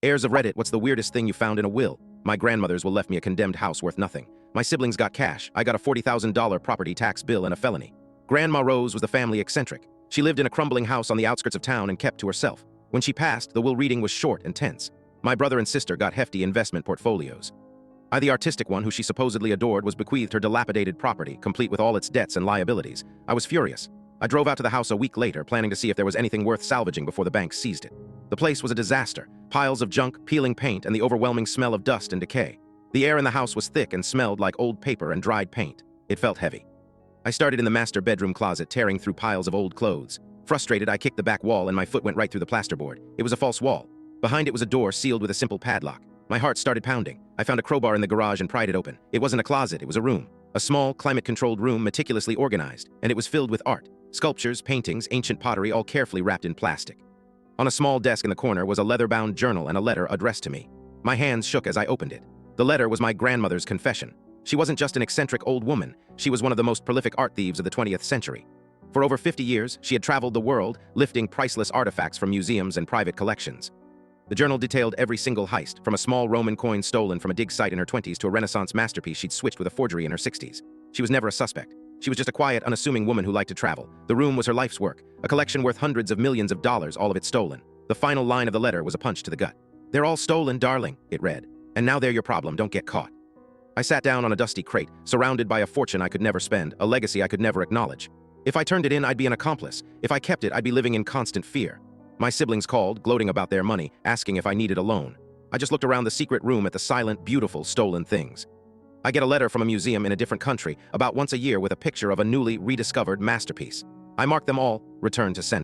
Heirs of Reddit, what's the weirdest thing you found in a will? My grandmother's will left me a condemned house worth nothing. My siblings got cash. I got a $40,000 property tax bill and a felony. Grandma Rose was the family eccentric. She lived in a crumbling house on the outskirts of town and kept to herself. When she passed, the will reading was short and tense. My brother and sister got hefty investment portfolios. I, the artistic one who she supposedly adored, was bequeathed her dilapidated property, complete with all its debts and liabilities. I was furious. I drove out to the house a week later, planning to see if there was anything worth salvaging before the bank seized it. The place was a disaster. Piles of junk, peeling paint, and the overwhelming smell of dust and decay. The air in the house was thick and smelled like old paper and dried paint. It felt heavy. I started in the master bedroom closet, tearing through piles of old clothes. Frustrated, I kicked the back wall and my foot went right through the plasterboard. It was a false wall. Behind it was a door sealed with a simple padlock. My heart started pounding. I found a crowbar in the garage and pried it open. It wasn't a closet, it was a room. A small, climate-controlled room meticulously organized, and it was filled with art. Sculptures, paintings, ancient pottery, all carefully wrapped in plastic. On a small desk in the corner was a leather-bound journal and a letter addressed to me. My hands shook as I opened it. The letter was my grandmother's confession. She wasn't just an eccentric old woman. She was one of the most prolific art thieves of the 20th century. For over 50 years, she had traveled the world, lifting priceless artifacts from museums and private collections. The journal detailed every single heist, from a small Roman coin stolen from a dig site in her 20s to a Renaissance masterpiece she'd switched with a forgery in her 60s. She was never a suspect. She was just a quiet, unassuming woman who liked to travel. The room was her life's work, a collection worth hundreds of millions of dollars, all of it stolen. The final line of the letter was a punch to the gut. "They're all stolen, darling," it read. "And now they're your problem, don't get caught." I sat down on a dusty crate, surrounded by a fortune I could never spend, a legacy I could never acknowledge. If I turned it in, I'd be an accomplice. If I kept it, I'd be living in constant fear. My siblings called, gloating about their money, asking if I needed a loan. I just looked around the secret room at the silent, beautiful, stolen things. I get a letter from a museum in a different country about once a year with a picture of a newly rediscovered masterpiece. I mark them all, return to sender.